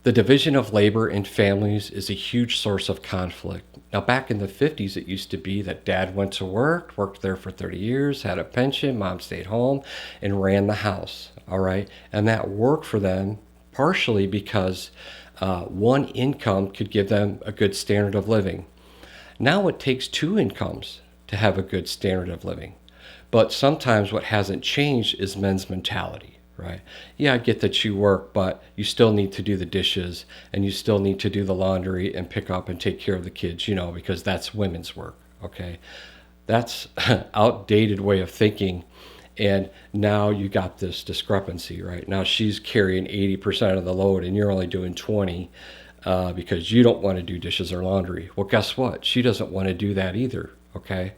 The division of labor in families is a huge source of conflict. Now, back in the 50s, it used to be that dad went to work, worked there for 30 years, had a pension, mom stayed home, and ran the house. All right. And that worked for them partially because one income could give them a good standard of living. Now it takes two incomes to have a good standard of living. But sometimes what hasn't changed is men's mentality, right? Yeah, I get that you work, but you still need to do the dishes and you still need to do the laundry and pick up and take care of the kids, because that's women's work, okay? That's outdated way of thinking. And now you got this discrepancy, right? Now she's carrying 80% of the load and you're only doing 20 because you don't want to do dishes or laundry. Well, guess what? She doesn't want to do that either, okay?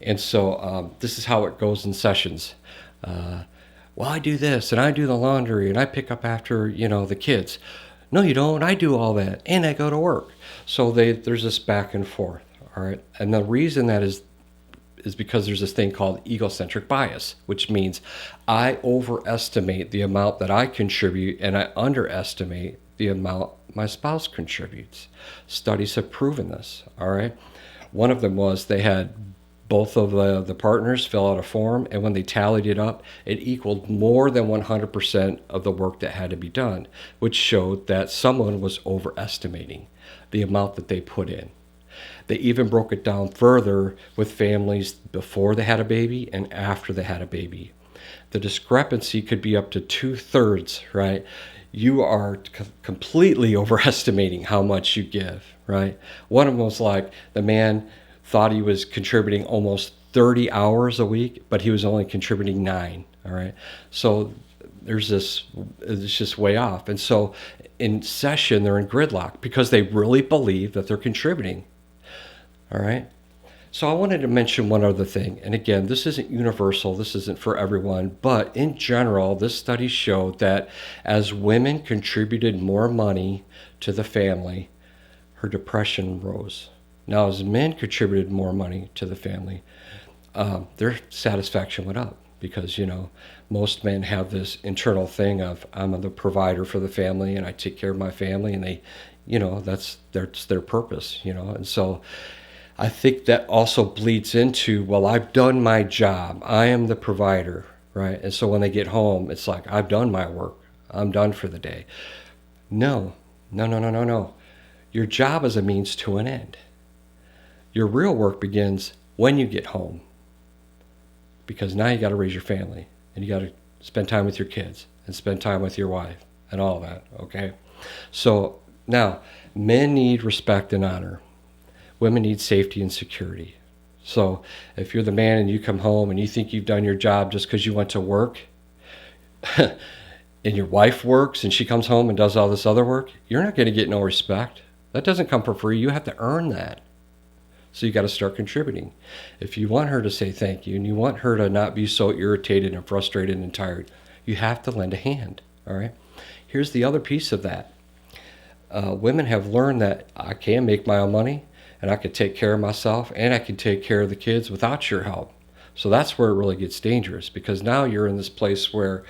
And so this is how it goes in sessions. Well, I do this and I do the laundry and I pick up after, the kids. No, you don't. I do all that and I go to work. So there's this back and forth. All right. And the reason that is because there's this thing called egocentric bias, which means I overestimate the amount that I contribute and I underestimate the amount my spouse contributes. Studies have proven this. All right. One of them was they had both of the partners fill out a form, and when they tallied it up, it equaled more than 100% of the work that had to be done, which showed that someone was overestimating the amount that they put in. They even broke it down further with families before they had a baby and after they had a baby. The discrepancy could be up to 2/3, right? You are completely overestimating how much you give, right? One of them was like the man thought he was contributing almost 30 hours a week, but he was only contributing 9, all right? So it's just way off. And so in session, they're in gridlock because they really believe that they're contributing, all right? So I wanted to mention one other thing. And again, this isn't universal. This isn't for everyone. But in general, this study showed that as women contributed more money to the family, her depression rose. Now, as men contributed more money to the family, their satisfaction went up because, most men have this internal thing of I'm the provider for the family and I take care of my family and they, that's their purpose, And so I think that also bleeds into, well, I've done my job. I am the provider, right? And so when they get home, it's like, I've done my work. I'm done for the day. No. Your job is a means to an end. Your real work begins when you get home because now you got to raise your family and you got to spend time with your kids and spend time with your wife and all that, okay? So now, men need respect and honor. Women need safety and security. So if you're the man and you come home and you think you've done your job just because you went to work and your wife works and she comes home and does all this other work, you're not going to get no respect. That doesn't come for free. You have to earn that. So you got to start contributing. If you want her to say thank you and you want her to not be so irritated and frustrated and tired, you have to lend a hand, all right? Here's the other piece of that. Women have learned that I can make my own money and I can take care of myself and I can take care of the kids without your help. So that's where it really gets dangerous because now you're in this place where,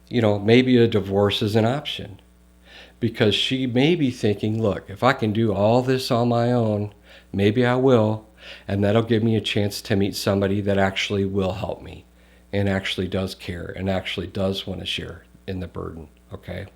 maybe a divorce is an option because she may be thinking, look, if I can do all this on my own, maybe I will, and that'll give me a chance to meet somebody that actually will help me and actually does care and actually does want to share in the burden, okay?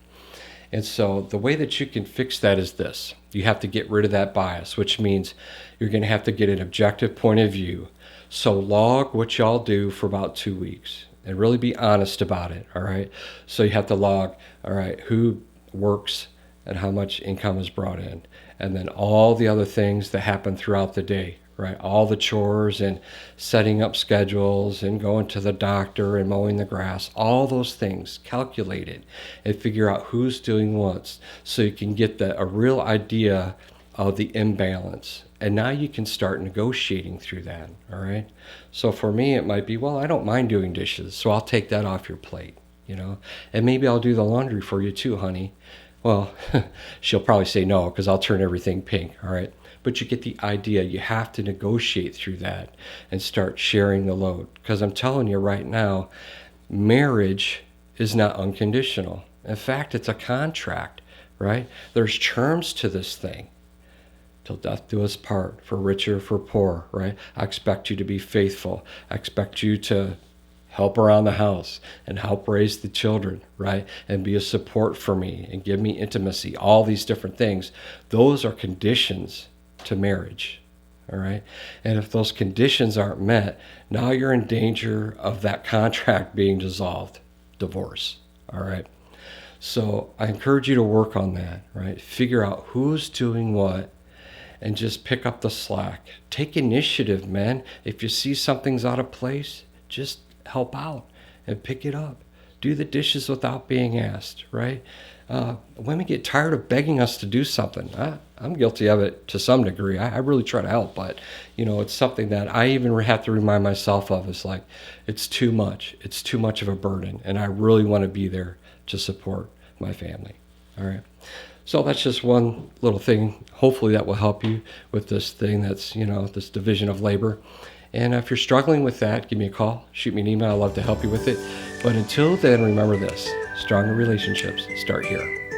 And so the way that you can fix that is this. You have to get rid of that bias, which means you're going to have to get an objective point of view. So log what y'all do for about 2 weeks and really be honest about it, all right? So you have to log, all right, who works and how much income is brought in. And then all the other things that happen throughout the day, right? All the chores and setting up schedules and going to the doctor and mowing the grass, all those things, calculate it and figure out who's doing what so you can get a real idea of the imbalance. And now you can start negotiating through that, all right? So for me, it might be, well, I don't mind doing dishes, so I'll take that off your plate, And maybe I'll do the laundry for you too, honey. Well, she'll probably say no because I'll turn everything pink, all right? But you get the idea. You have to negotiate through that and start sharing the load. Because I'm telling you right now, marriage is not unconditional. In fact, it's a contract, right? There's terms to this thing. Till death do us part, for richer, for poor, right? I expect you to be faithful. I expect you to help around the house and help raise the children, right? And be a support for me and give me intimacy, all these different things. Those are conditions to marriage, all right? And if those conditions aren't met, now you're in danger of that contract being dissolved, divorce, all right? So I encourage you to work on that, right? Figure out who's doing what and just pick up the slack. Take initiative, man. If you see something's out of place, just help out and pick it up. Do the dishes without being asked, right? Women get tired of begging us to do something. I'm guilty of it to some degree. I really try to help, but it's something that I even have to remind myself of. It's like, it's too much. It's too much of a burden, and I really want to be there to support my family. All right. So that's just one little thing. Hopefully that will help you with this thing that's, this division of labor. And if you're struggling with that, give me a call, shoot me an email. I'd love to help you with it. But until then, remember this: stronger relationships start here.